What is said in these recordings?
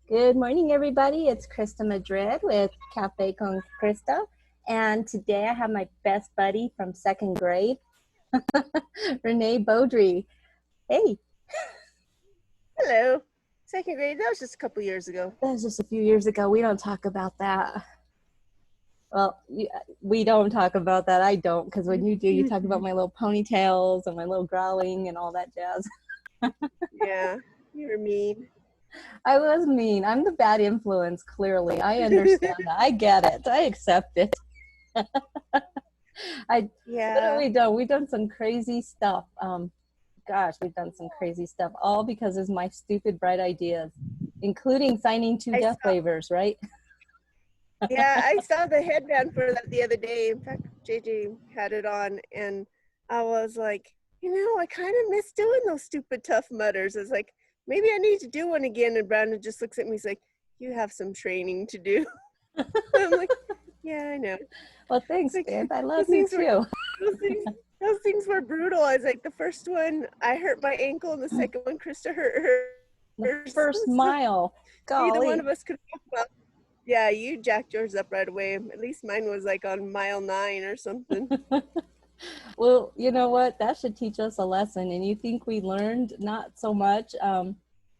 Good morning, everybody. It's Christa Madrid with Cafe con Christa. And today I have my best buddy from second grade, Renee Bodry. Hey, Hello. Second grade, that was just a couple years ago. that was just a few years ago. We don't talk about that. Well, we don't talk about that. I don't, because when you do, you talk about my little ponytails and my little growling and all that jazz. Yeah, you were mean. I was mean. I'm the bad influence, clearly. I understand that. I get it. I accept it. What have Yeah, we done? We've done some crazy stuff. Gosh, we've done some crazy stuff, all because of my stupid bright ideas, including signing two I death saw. waivers, right? Yeah, I saw the headband for that the other day. In fact, JJ had it on, and I was like, I kind of miss doing those stupid tough mutters. It's like maybe I need to do one again. And Brandon just looks at me. He's like, "You have some training to do." I'm like, "Yeah, I know." Well, It's thanks, like babe. I love those you things were too. those things those things were brutal. I was like, the first one I hurt my ankle, and the second one Krista hurt The hers. first So mile, neither one golly. of us could walk well. Yeah, you jacked yours up right away. At least mine was like on mile 9 or something. Well, you know what? That should teach us a lesson. And you think we learned? Not so much.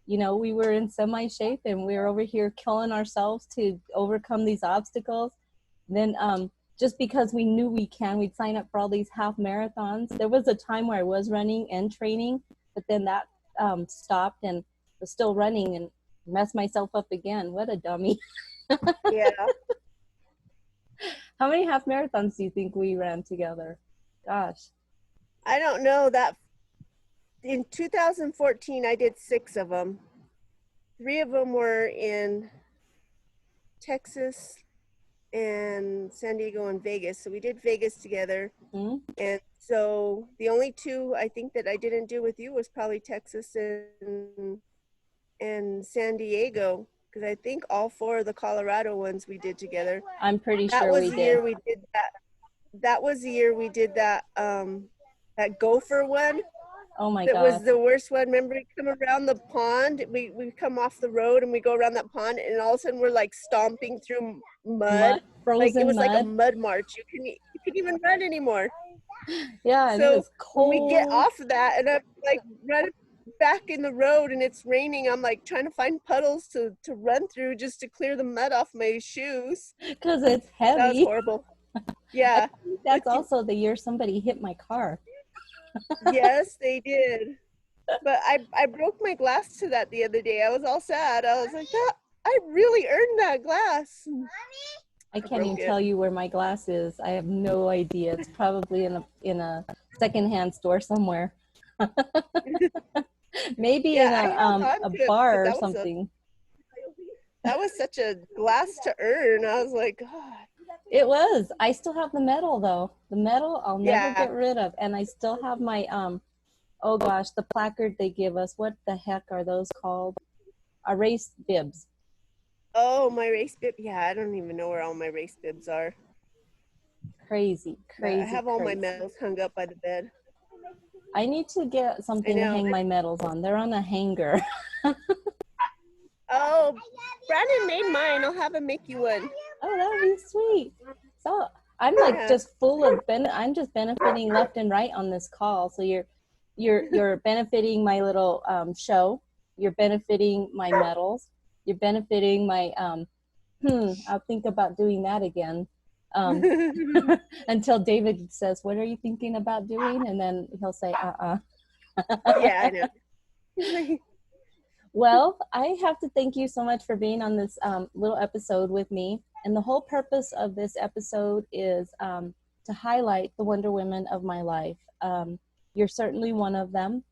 We were in semi shape and we were over here killing ourselves to overcome these obstacles. Then, just because we knew we can, we'd sign up for all these half marathons. There was a time where I was running and training, but then that stopped and was still running and messed myself up again. What a dummy. Yeah, How many half marathons do you think we ran together? Gosh. I don't know that. In 2014, I did 6 of them. 3 of them were in Texas and San Diego and Vegas. So we did Vegas together. Hmm? And so the only 2 I think that I didn't do with you was probably Texas and San Diego, because I think all 4 of the Colorado ones we did together. I'm pretty That sure was we the did. year we did that. That was the year we did that gopher one. Oh my That gosh. was the worst one. Remember, we come around the pond. We come off the road and we go around that pond, and all of a sudden we're like stomping through mud. Mud, Like it frozen was like a mud. mud march. You couldn't even run anymore. Yeah, and it So was when we get cold off of that, and I'm like running back in the road, and it's raining, I'm like trying to find puddles to run through just to clear the mud off my shoes. because it's That was heavy. horrible. I Yeah, think but that's also the year somebody hit my car. yes, they did. But I broke my glass to that the other day. I was all sad. I was like, I really earned that glass. I I can't even broke it. tell you where my glass is. I have no idea. It's probably in a secondhand store somewhere. Maybe in Yeah, I held on a to it because bar or something. that was such a glass to earn. I was like, God. It was. I still have the medal though. The medal I'll never Yeah. get rid of, and I still have my oh gosh, the placard they give us. What the heck are those called? Race bibs. Oh, my race bib. Yeah, I don't even know where all my race bibs are. Crazy, But I crazy, have all my crazy. medals hung up by the bed. I need to get I something to know. hang my medals on. They're on a hanger. Oh, Brandon made mine. I'll have him make you one. Oh, that would be sweet. So I'm like Yeah. just full of I'm just benefiting left and right on this call. So you're benefiting my little show. You're benefiting my medals. You're benefiting my I'll think about doing that again. Um, until David says, "What are you thinking about doing?" And then he'll say, Yeah, I know. Well, I have to thank you so much for being on this little episode with me. And the whole purpose of this episode is to highlight the Wonder Women of my life. You're certainly one of them.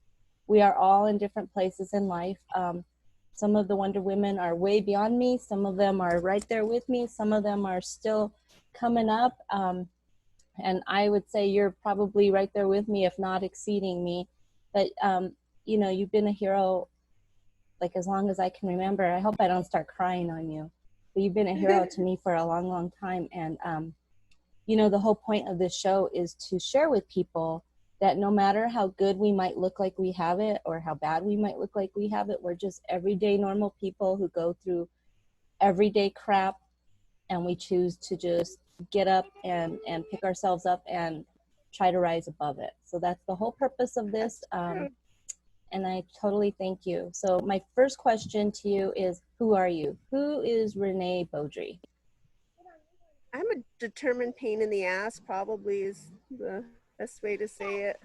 We are all in different places in life. Some of the Wonder Women are way beyond me. Some of them are right there with me. Some of them are still coming up. And I would say you're probably right there with me, if not exceeding me. But, you've been a hero like as long as I can remember. I hope I don't start crying on you. But you've been a hero to me for a long, long time. And, the whole point of this show is to share with people that no matter how good we might look like we have it or how bad we might look like we have it, we're just everyday normal people who go through everyday crap, and we choose to just get up and pick ourselves up and try to rise above it. So that's the whole purpose of this. That's true. And I totally thank you. So my first question to you is, who are you? Who is Renee Bodry? I'm a determined pain in the ass, probably is the best way to say it.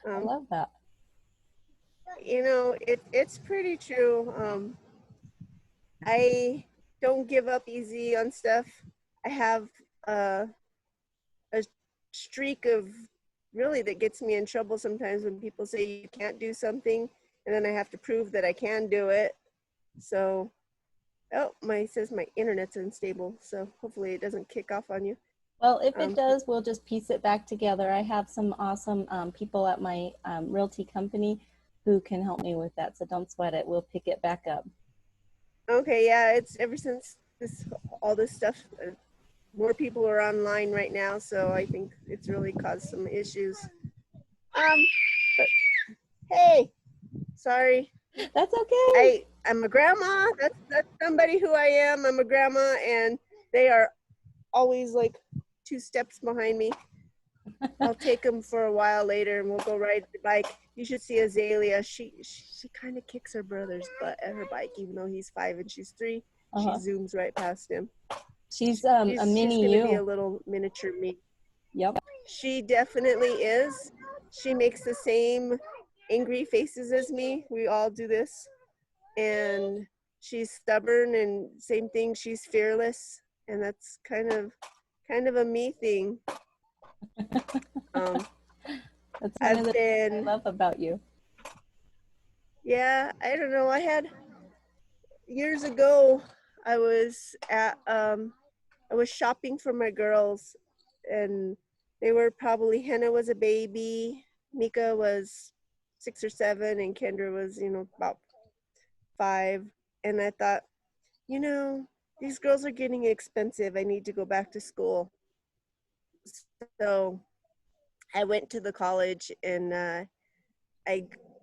I Um, love that. it's pretty true. I don't give up easy on stuff. I have a streak of really that gets me in trouble sometimes when people say you can't do something, and then I have to prove that I can do it. So, says my internet's unstable, so hopefully it doesn't kick off on you. Well, if it does, we'll just piece it back together. I have some awesome people at my realty company who can help me with that. So don't sweat it. We'll pick it back up. Okay, yeah, it's ever since all this stuff, more people are online right now, so I think it's really caused some issues. But hey, sorry. That's okay. I'm a grandma. That's somebody who I am. I'm a grandma, and they are always like 2 steps behind me. I'll take them for a while later, and we'll go ride the bike. You should see Azalea. She kind of kicks her brother's butt at her bike, even though he's 5 and she's 3. She zooms right past him. She's a mini she's you. Gonna be a little miniature me. Yep. She definitely is. She makes the same angry faces as me. We all do this. And she's stubborn, and same thing, she's fearless, and that's kind of a me thing. That's one of the things I love about you. Yeah, I don't know. I had years ago, I was shopping for my girls, and they were probably, Hannah was a baby, Mika was 6 or 7, and Kendra was, about 5. And I thought, these girls are getting expensive. I need to go back to school. So I went to the college, and I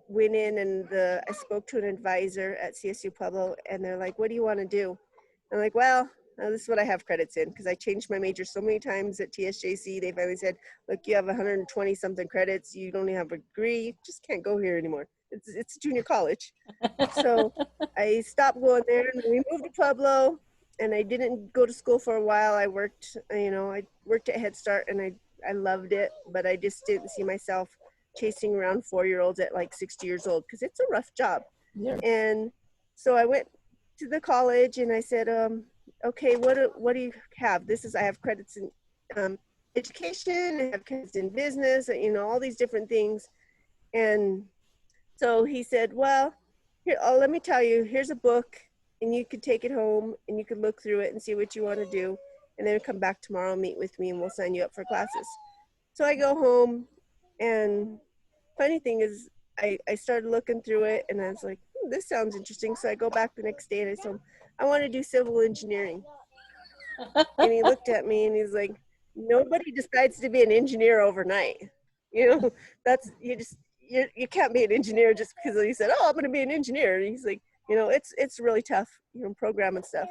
went in, and I spoke to an advisor at CSU Pueblo, and they're like, what do you want to do? I'm like, well, this is what I have credits in, because I changed my major so many times at TSJC. They finally said, look, you have 120 something credits. You don't even have a degree. You just can't go here anymore. It's junior college. So I stopped going there, and we moved to Pueblo, and I didn't go to school for a while. I worked, I worked at Head Start, and I loved it, but I just didn't see myself chasing around 4-year-olds at like 60 years old, because it's a rough job. Yeah. And so I went to the college, and I said, okay, what do you have? I have credits in education, I have credits in business, all these different things. And so he said, well, here, let me tell you, here's a book, and you could take it home, and you could look through it and see what you want to do, and then come back tomorrow and meet with me, and we'll sign you up for classes. So I go home, and funny thing is, I started looking through it, and I was like, this sounds interesting. So I go back the next day, and I told him, I want to do civil engineering. And he looked at me, and he's like, nobody decides to be an engineer overnight. That's, you can't be an engineer just because he said, oh, I'm going to be an engineer. And he's like, it's really tough, programming stuff.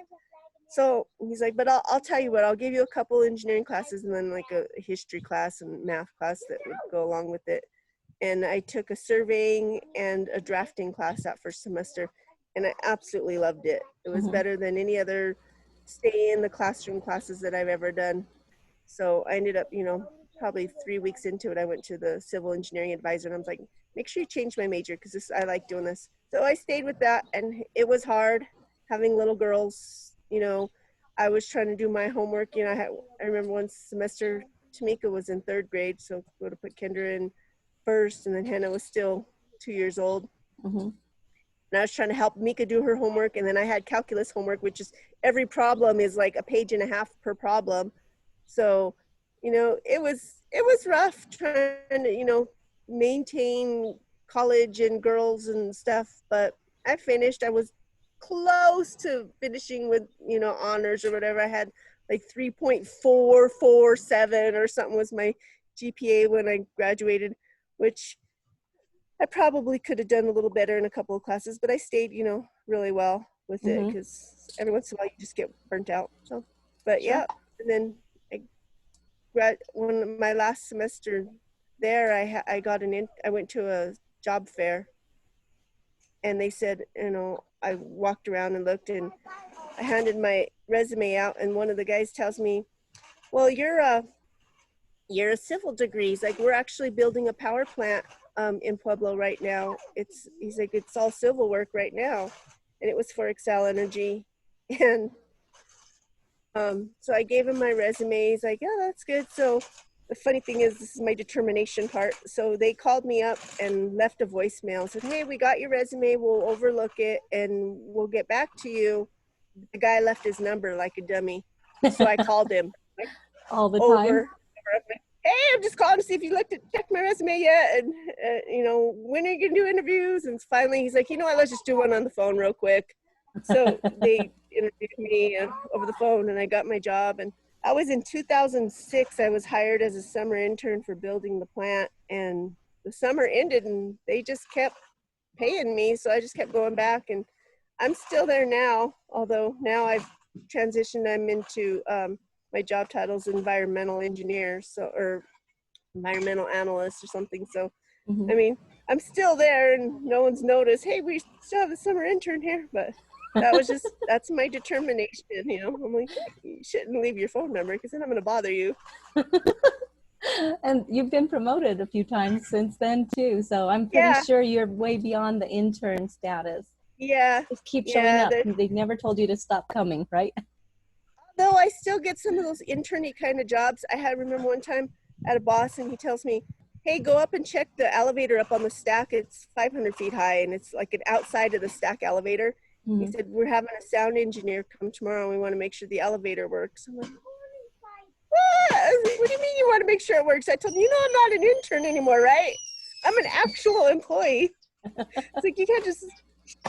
So he's like, but I'll tell you what, I'll give you a couple engineering classes, and then like a history class and math class that would go along with it. And I took a surveying and a drafting class that first semester, and I absolutely loved it. It was better than any other stay in the classroom classes that I've ever done. So I ended up, probably 3 weeks into it, I went to the civil engineering advisor, and I was like, make sure you change my major, because I like doing this. So I stayed with that, and it was hard having little girls. I was trying to do my homework. I remember one semester, Tamika was in 3rd grade, so we would have put Kendra in first, and then Hannah was still 2 years old. And I was trying to help Mika do her homework, and then I had calculus homework, which is every problem is like a page and a half per problem. So, it was rough trying to, maintain college and girls and stuff, but I finished. I was close to finishing with, honors or whatever. I had like 3.447 or something was my GPA when I graduated. which I probably could have done a little better in a couple of classes, but I stayed, really well with it Mm-hmm. because every once in a while you just get burnt out. So, but Sure. yeah, and then when my last semester there, I went to a job fair, and they said, I walked around and looked, and I handed my resume out, and one of the guys tells me, "Well, you're a civil degree. He's like, we're actually building a power plant in Pueblo right now. He's like, it's all civil work right now," and it was for Excel Energy, and so I gave him my resume. He's like, "Yeah, that's good." So the funny thing is, this is my determination part. So they called me up and left a voicemail. Said, "Hey, we got your resume. We'll overlook it and we'll get back to you." The guy left his number like a dummy, so I called him like, All the time. over. "Hey, I'm just calling to see if you checked my resume yet, and when are you gonna do interviews?" And finally, he's like, "You know what? Let's just do one on the phone real quick." So they interviewed me over the phone, and I got my job. And I was in 2006. I was hired as a summer intern for building the plant, and the summer ended, and they just kept paying me, so I just kept going back, and I'm still there now. Although now I've transitioned, I'm into my job title is environmental engineer, or environmental analyst or something. So, Mm-hmm. I mean, I'm still there, and no one's noticed. Hey, we still have a summer intern here, but that's my determination. I'm like, you shouldn't leave your phone number because then I'm going to bother you. And you've been promoted a few times since then too, so I'm pretty Yeah, sure you're way beyond the intern status. yeah, Just keep showing yeah. up. They've never told you to stop coming, right? Though I still get some of those interny kind of jobs. Remember one time at a boss, and he tells me, "Hey, go up and check the elevator up on the stack. It's 500 feet high, and it's like an outside of the stack elevator." He Mm-hmm. said, "We're having a sound engineer come tomorrow, and we want to make sure the elevator works." I'm like, "What do you mean you want to make sure it works?" I told him, "I'm not an intern anymore, right? I'm an actual employee." It's like, you can't just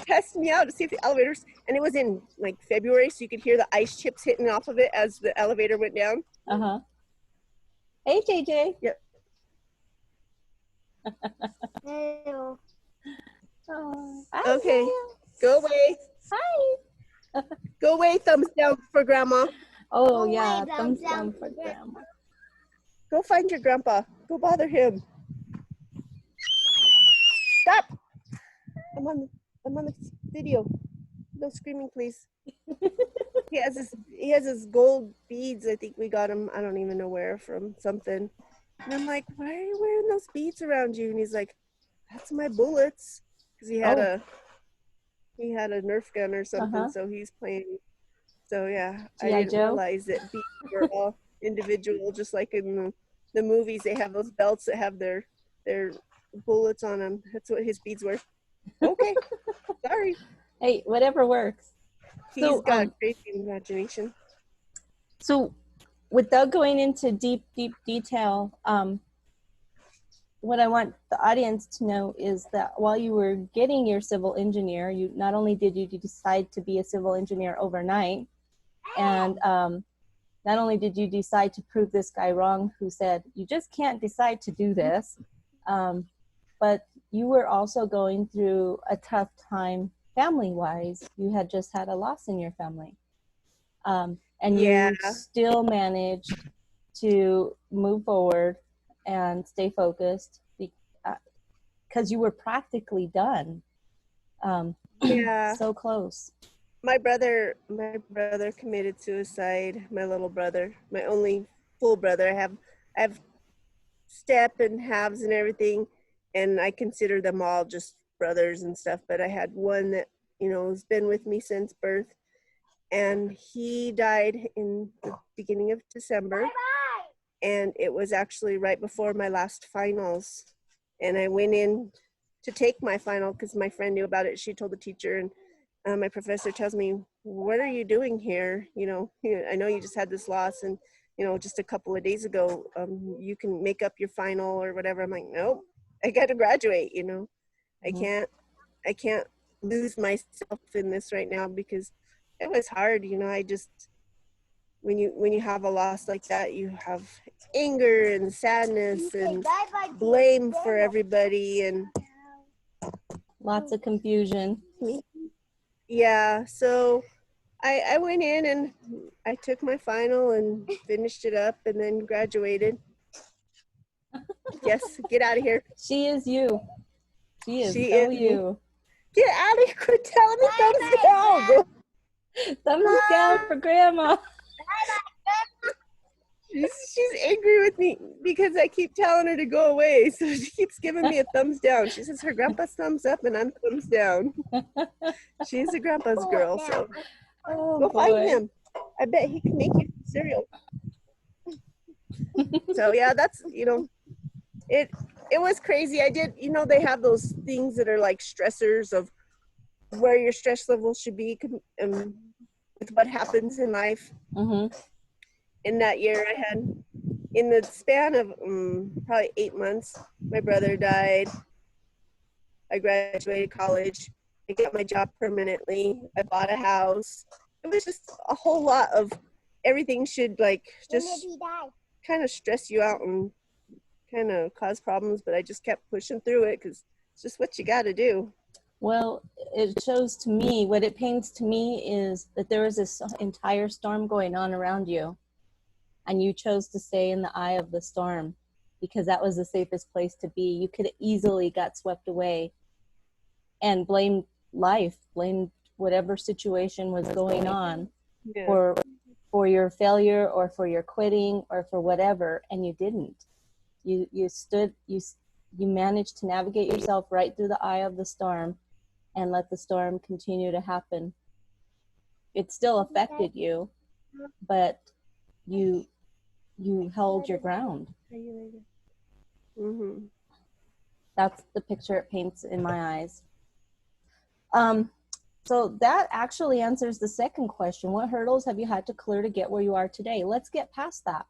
test me out to see if the elevators, and it was in like February, so you could hear the ice chips hitting off of it as the elevator went down. Uh-huh. Hey, JJ. Yep. Hello. Oh, hi, Okay. Sam. Go away. Hi. Go away. Thumbs down for grandma. Oh, yeah. Thumbs down for grandma. Go find your grandpa. Go bother him. Stop. I'm on the video. No screaming, please. He has his gold beads. I think we got him. I don't even know where, from something. And I'm like, "Why are you wearing those beads around you?" And he's like, "That's my bullets." Because he had Oh, a Nerf gun or something. uh-huh. So he's playing. So yeah, I G.I. didn't Joe. realize that beads were all individual, just like in the movies. They have those belts that have their bullets on them. That's what his beads were. Okay, sorry. Hey, whatever works. He's So, got a crazy imagination. so without going into deep detail, what I want the audience to know is that while you were getting your civil engineer, you not only did you decide to be a civil engineer overnight, and not only did you decide to prove this guy wrong who said, "You just can't decide to do this," but you were also going through a tough time family-wise. You had just had a loss in your family. And Yeah, you still managed to move forward and stay focused because you were practically done. yeah. So close. My brother committed suicide. My little brother, my only full brother. I have step and halves and everything, and I consider them all just brothers and stuff. But I had one that has been with me since birth, and he died in the beginning of December. And it was actually right before my last finals, and I went in to take my final because my friend knew about it. She told the teacher, and my professor tells me, "What are you doing here? I know you just had this loss, and just a couple of days ago, you can make up your final or whatever." I'm like, "Nope, I got to graduate. I Mm-hmm. can't lose myself in this right now," because it was hard. when you have a loss like that, you have anger and sadness and blame for everybody, and Lots of confusion. yeah. So I went in and I took my final and finished it up and then graduated. Yes, get out of here. She is you. She is She so is me. you. Get out of here. Quit telling me thumbs down. Thumbs down for grandma. She's angry with me because I keep telling her to go away. So she keeps giving me a thumbs down. She says her grandpa's thumbs up and I'm thumbs down. She's a grandpa's girl, so go find him. I bet he can make you cereal. So yeah, that's, it was crazy. I did, they have those things that are like stressors of where your stress level should be with what happens in life. Mm-hmm. In that year, I had, in the span of probably 8 months, my brother died. I graduated college. I got my job permanently. I bought a house. It was just a whole lot of everything should like just kind of stress you out and kind of cause problems, but I just kept pushing through it because it's just what you got to do. Well, it shows to me, what it paints to me is that there was this entire storm going on around you, and you chose to stay in the eye of the storm because that was the safest place to be. You could easily got swept away and blamed life, blamed whatever situation was going on for your failure or for your quitting or for whatever, and you didn't. You managed to navigate yourself right through the eye of the storm and let the storm continue to happen. It still affected you, but you held your ground. Mm-hmm. That's the picture it paints in my eyes. So that actually answers the second question. What hurdles have you had to clear to get where you are today? Let's get past that.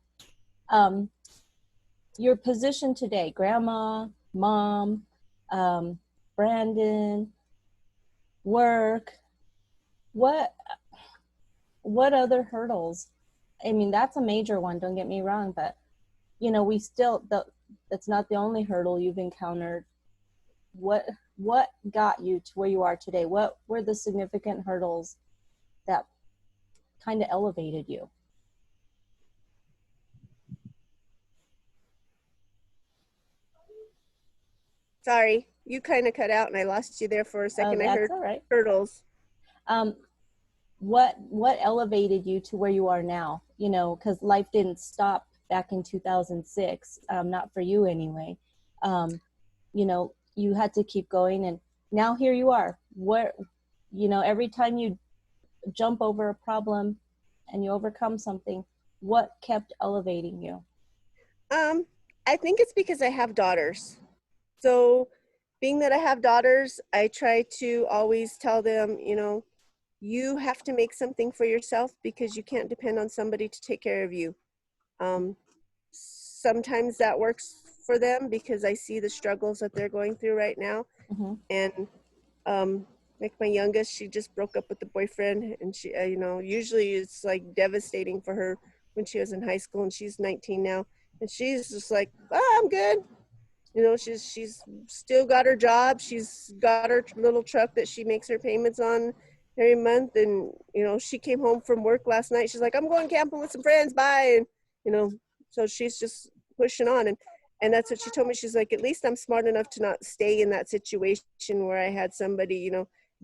Your position today, grandma, mom, Brandon, work, what other hurdles? I mean, that's a major one, don't get me wrong, but we still, that's not the only hurdle you've encountered. What got you to where you are today? What were the significant hurdles that kind of elevated you? Sorry, you kind of cut out and I lost you there for a second. I heard all right. hurdles. What elevated you to where you are now? Because life didn't stop back in 2006, not for you anyway. You had to keep going, and now here you are. Every time you jump over a problem and you overcome something, what kept elevating you? I think it's because I have daughters. So being that I have daughters, I try to always tell them, you have to make something for yourself because you can't depend on somebody to take care of you. Sometimes that works for them because I see the struggles that they're going through right now. Mm-hmm. And like my youngest, she just broke up with the boyfriend, and she, usually it's like devastating for her when she was in high school, and she's 19 now, and she's just like, oh, I'm good. She's still got her job. She's got her little truck that she makes her payments on every month. And, she came home from work last night. She's like, I'm going camping with some friends. Bye. And, so she's just pushing on. And that's what she told me. She's like, at least I'm smart enough to not stay in that situation where I had somebody,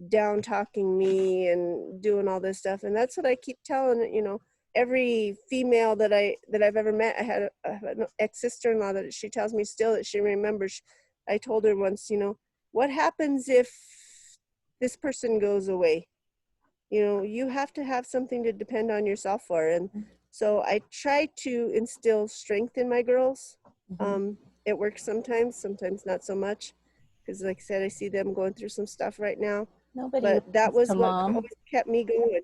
down talking me and doing all this stuff. And that's what I keep telling, every female that I've ever met. I have an ex-sister-in-law that she tells me still that she remembers. I told her once, what happens if this person goes away? You have to have something to depend on yourself for. And so I try to instill strength in my girls. Mm-hmm. It works sometimes not so much, because like I said, I see them going through some stuff right now. But that was what always kept me going.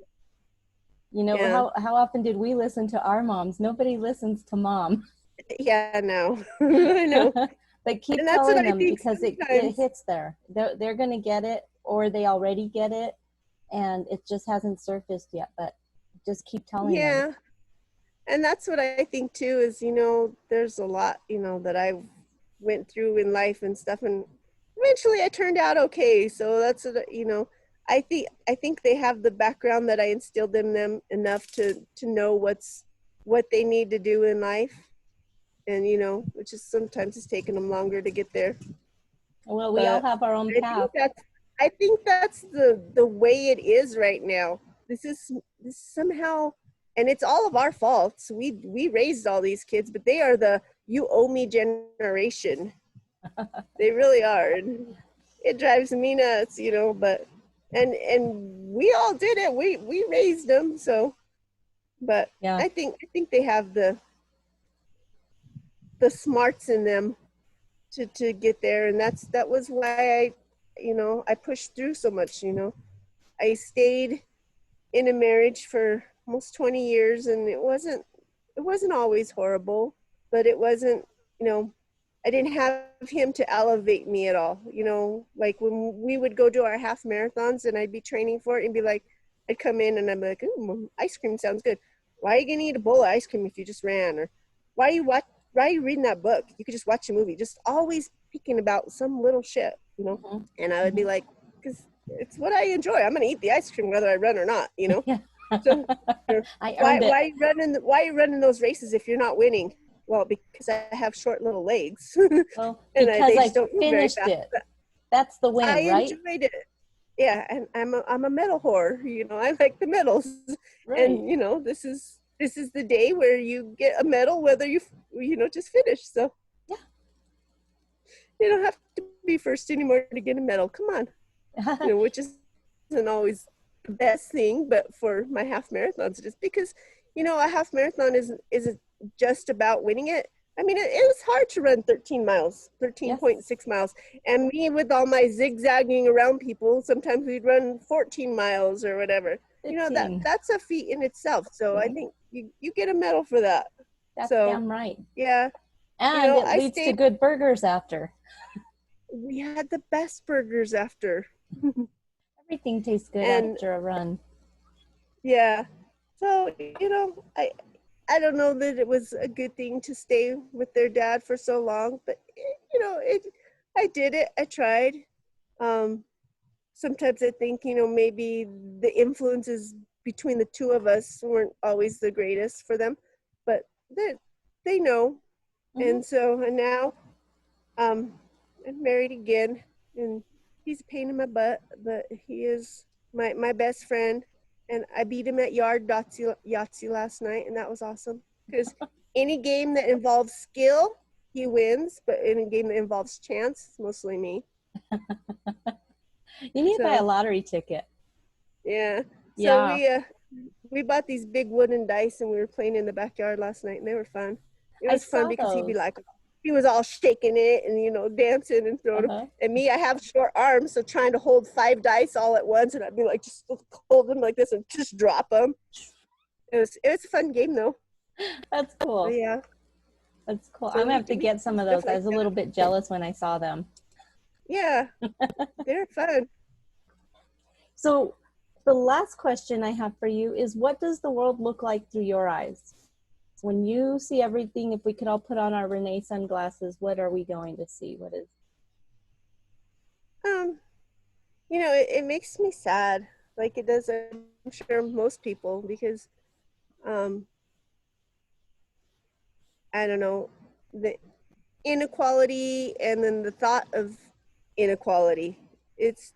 Yeah. How often did we listen to our moms? Nobody listens to mom. Yeah, no. I know. But keep telling them, because it hits there. They're going to get it, or they already get it, and it just hasn't surfaced yet. But just keep telling them. And that's what I think too is, there's a lot, that I went through in life and stuff, and eventually I turned out okay. So that's what, I think they have the background that I instilled in them enough to know what they need to do in life, and which is sometimes it's taking them longer to get there. Well, we all But have our own I think path. that's I think that's the way it is right now. This somehow, and it's all of our faults. We raised all these kids, but they are the you owe me generation. They really are. And it drives me nuts, but and we all did it. We raised them, so but Yeah. I think they have the smarts in them to get there, and that was why I pushed through so much. I stayed in a marriage for almost 20 years, and it wasn't always horrible, but it wasn't, you know I didn't have him to elevate me at all. Like when we would go do our half marathons and I'd be training for it and be like, I'd come in and I'm like, ooh, ice cream sounds good. Why are you gonna eat a bowl of ice cream if you just ran? Or why are you reading that book? You could just watch a movie. Just always picking about some little shit. Mhm. And I would be Mhm. like, because it's what I enjoy. I'm gonna eat the ice cream whether I run or not. Yeah. So I why earned it. why are you running why are you running those races if you're not winning? Well, because I have short little legs. Well, And because they I just don't move very finished fast. it. But That's the I win, right? enjoyed it. Yeah, and I'm a medal whore. I like the medals, Right. and this is the day where you get a medal whether just finish. So you don't have to be first anymore to get a medal. Come on, Yeah. which isn't always the best thing, but for my half marathons, just because a half marathon isn't just about winning it. I mean, it was hard to run 13 miles, Yes. 13.6 miles. And me, with all my zigzagging around people, sometimes we'd run 14 miles or whatever.15. That's a feat in itself. So I See? think you get a medal for that. That's So, damn right. yeah, And it I leads to stayed. good burgers after. We had the best burgers after. Everything tastes good And after a run. yeah. So, I don't know that it was a good thing to stay with their dad for so long, but I did it. I tried. Um, Sometimes I think, maybe the influences between the two of us weren't always the greatest for them, but they know. Hmm. And now, um, I'm married again, and he's a pain in my butt, but he is my best friend. And I beat him at Yahtzee last night, and that was awesome. Because any game that involves skill, he wins, but any game that involves chance, it's mostly me. You need to buy a So lottery ticket. yeah, so Yeah. we bought these big wooden dice, and we were playing in the backyard last night, and they were fun. It I was fun saw because those. he was all shaking it and dancing and throwing them. Uh-huh. And me, I have short arms, so trying to hold 5 dice all at once, and I'd be like, just hold them like this and just drop them. It was a fun game though. That's But cool. yeah, That's cool. I'm so gonna we have to we get do some of stuff those. I like was a little that. bit jealous when I saw them. Yeah, they're fun. So the last question I have for you is, what does the world look like through your eyes? When you see everything, if we could all put on our Renee sunglasses, what are we going to see? What is Um, it makes me sad, like it does. I'm sure most people, because um, I don't know, the inequality and then the thought of inequality.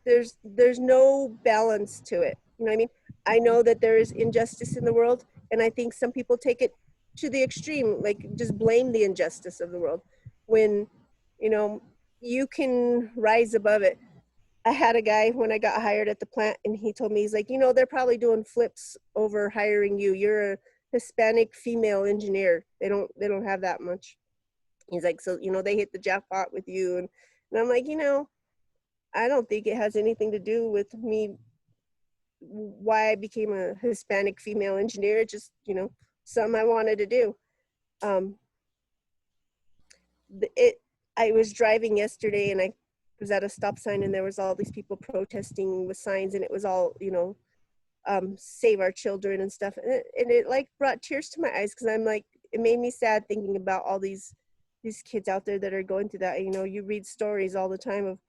There's no balance to it. You know what I mean? I know that there is injustice in the world, and I think some people take it to the extreme, like just blame the injustice of the world when you know you can rise above it. I had a guy when I got hired at the plant, and he told me, he's like, they're probably doing flips over hiring you. You're a Hispanic female engineer. They don't have that much. He's like, so they hit the jackpot with you, and I'm like, I don't think it has anything to do with me why I became a Hispanic female engineer. It's just something I wanted to do. Um, it I was driving yesterday, and I was at a stop sign, and there was all these people protesting with signs, and it was all save our children and stuff. And it like brought tears to my eyes, because I'm like, it made me sad thinking about all these kids out there that are going through that. You know, you read stories all the time of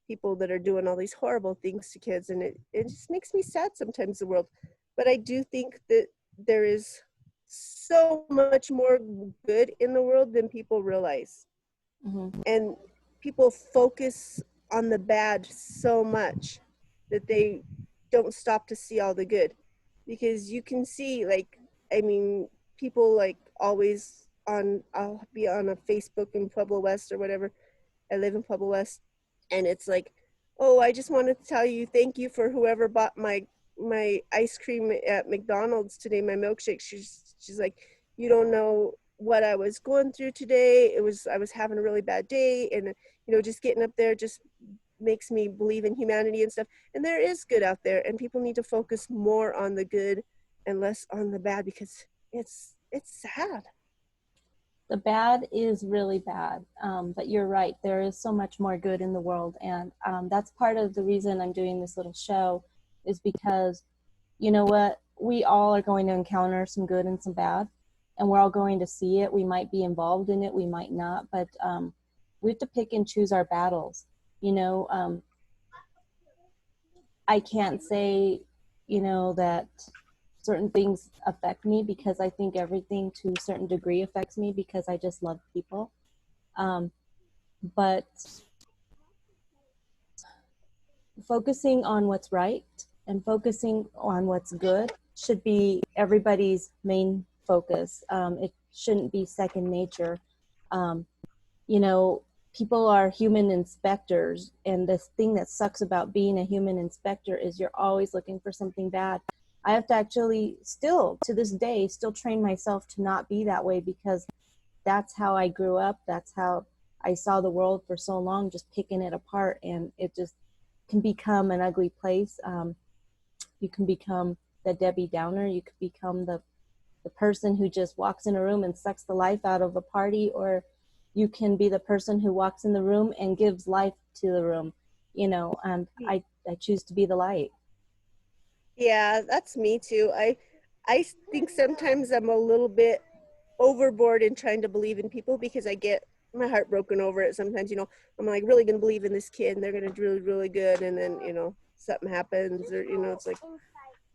people that are doing all these horrible things to kids, and it just makes me sad sometimes, the world. But I do think that there is so much more good in the world than people realize. Mm-hmm. And people focus on the bad so much that they don't stop to see all the good. Because you can see, like, I mean, people like always on, I'll be on a Facebook in Pueblo West or whatever. I live in Pueblo West, and it's like, oh, I just wanted to tell you thank you for whoever bought my ice cream at McDonald's today, my milkshake. She's like, you don't know what I was going through today. I was having a really bad day, and you know, just getting up there just makes me believe in humanity and stuff. And there is good out there, and people need to focus more on the good and less on the bad, because it's sad. The bad is really bad, but you're right, there is so much more good in the world. And that's part of the reason I'm doing this little show, is because, you know what, we all are going to encounter some good and some bad, and we're all going to see it. We might be involved in it, we might not, but we have to pick and choose our battles. You know, I can't say, you know, that certain things affect me, because I think everything to a certain degree affects me, because I just love people. But focusing on what's right and focusing on what's good should be everybody's main focus. It shouldn't be second nature. You know, people are human inspectors, and the thing that sucks about being a human inspector is you're always looking for something bad. I have to actually still, to this day, still train myself to not be that way, because that's how I grew up. That's how I saw the world for so long, just picking it apart, and it just can become an ugly place. You can become the Debbie Downer. You could become the person who just walks in a room and sucks the life out of a party, or you can be the person who walks in the room and gives life to the room, you know, and I choose to be the light. Yeah, that's me too. I think sometimes I'm a little bit overboard in trying to believe in people, because I get my heart broken over it sometimes. You know, I'm like really gonna believe in this kid and they're gonna do really, really good, and then, you know, something happens, or, you know, it's like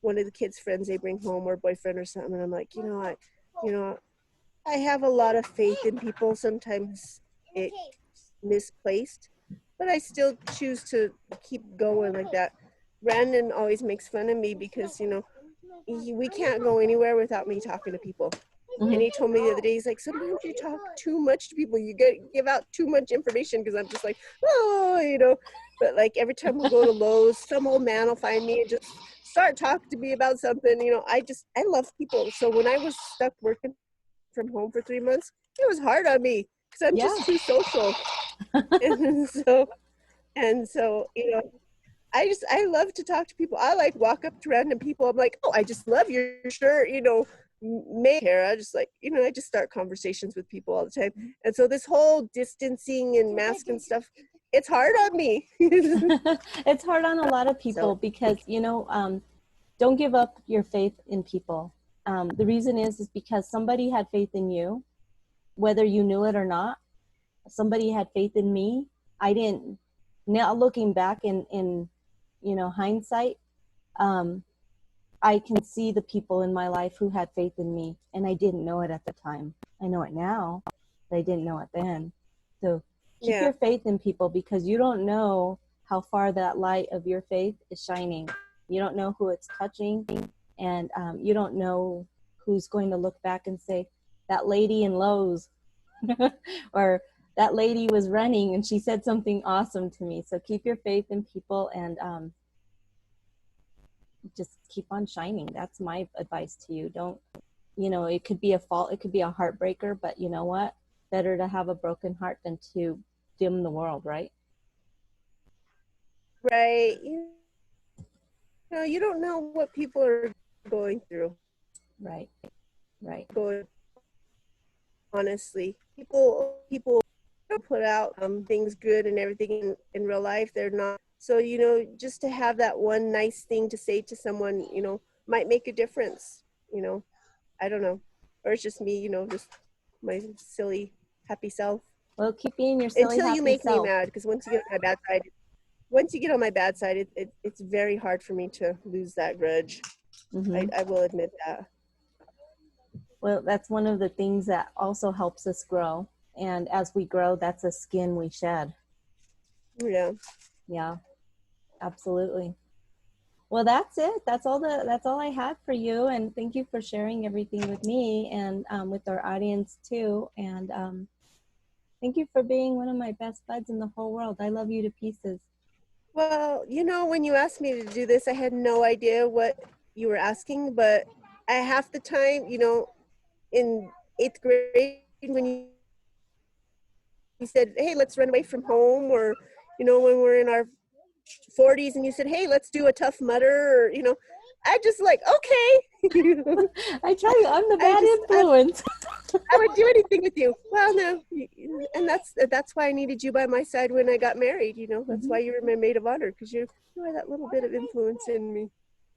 one of the kids' friends they bring home, or boyfriend or something, and I'm like, you know, I have a lot of faith in people. Sometimes it misplaced, but I still choose to keep going like that. Brandon always makes fun of me because, you know, we can't go anywhere without me talking to people. Mm-hmm. And he told me the other day, he's like, sometimes you talk too much to people. You give out too much information, because I'm just like, oh, you know. But like every time we go to Lowe's, some old man will find me and just start talking to me about something. You know, I love people. So when I was stuck working from home for 3 months, it was hard on me, because I'm Yeah. just too social. And so, you know, I love to talk to people. I like walk up to random people. I'm like, oh, I just love your shirt, you know, make hair. I just like, you know, I just start conversations with people all the time. And so this whole distancing and mask and stuff, it's hard on me. It's hard on a lot of people, So because, you know, don't give up your faith in people. The reason is because somebody had faith in you, whether you knew it or not. Somebody had faith in me. I didn't. Now looking back in you know, hindsight, um, I can see the people in my life who had faith in me, and I didn't know it at the time. I know it now, but I didn't know it then. So keep yeah, your faith in people, because you don't know how far that light of your faith is shining. You don't know who it's touching, and you don't know who's going to look back and say, that lady in Lowe's, or that lady was running and she said something awesome to me. So keep your faith in people, and just keep on shining. That's my advice to you. Don't, you know, it could be a fault, it could be a heartbreaker, but you know what? Better to have a broken heart than to dim the world, right? right. You know, you don't know what people are going through. Right, right. Going honestly, people don't put out things good and everything in real life. They're not. So, you know, just to have that one nice thing to say to someone, you know, might make a difference, you know. I don't know. Or it's just me, you know, just my silly, happy self. Well, keep being your silly, Until you happy make me self. mad, because once you get on my bad side, it's very hard for me to lose that grudge. Hmm. I will admit that. Well, that's one of the things that also helps us grow. And as we grow, that's a skin we shed. Yeah. Yeah, absolutely. Well, that's it. That's all I had for you. And thank you for sharing everything with me and with our audience too. And thank you for being one of my best buds in the whole world. I love you to pieces. Well, you know, when you asked me to do this, I had no idea what you were asking, but I half the time, you know, in eighth grade when you said, hey, let's run away from home, or, you know, when we're in our 40s and you said, hey, let's do a tough mudder, or, you know, I just like, okay. I tell you, I'm the bad I influence. I would do anything with you. Well, no, and that's why I needed you by my side when I got married. You know, that's Hmm. why you were my maid of honor, because you are that little bit of influence in me,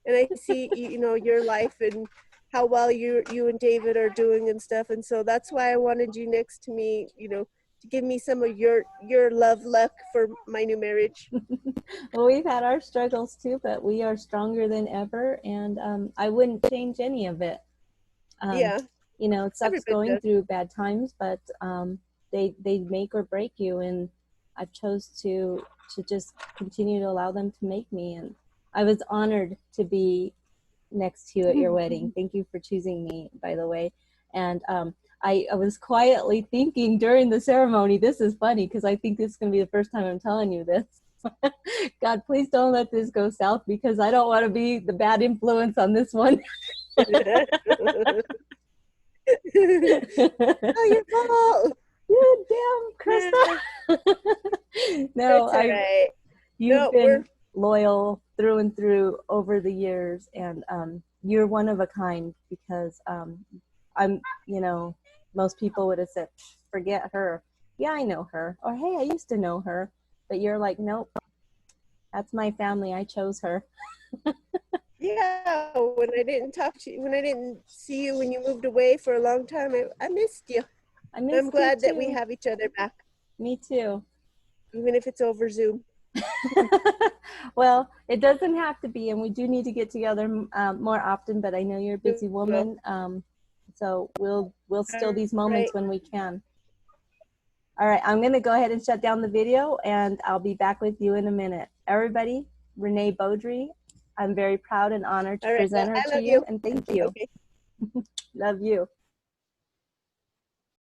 and I see you know your life and how well you and David are doing and stuff, and so that's why I wanted you next to me. You know, to give me some of your love luck for my new marriage. Well, we've had our struggles too, but we are stronger than ever. And I wouldn't change any of it. Um, Yeah, you know, it sucks everybody going does. through bad times, but they make or break you, and I've chose to just continue to allow them to make me. And I was honored to be next to you at your wedding. Thank you for choosing me, by the way. And I was quietly thinking during the ceremony, this is funny because I think this is going to be the first time I'm telling you this. God, please don't let this go south because I don't want to be the bad influence on this one. Oh, your fault. You damn Krista. No, It's all I right. you've No, we're been loyal through and through over the years, and you're one of a kind because I'm, you know, most people would have said, forget her. Yeah, I know her. Or, hey, I used to know her. But you're like, nope, that's my family. I chose her. yeah. When I didn't talk to you, when I didn't see you, when you moved away for a long time, I missed you. I I'm missed you glad that we too. have each other back, Me too. even if it's over Zoom. Well, it doesn't have to be, and we do need to get together more often. But I know you're a We busy will. woman, so we'll All steal these right. moments when we can. All right, I'm going to go ahead and shut down the video, and I'll be back with you in a minute. Everybody, Renee Bodry, I'm very proud and honored to All right. present her I to love you, you. and thank you. Okay. Love you.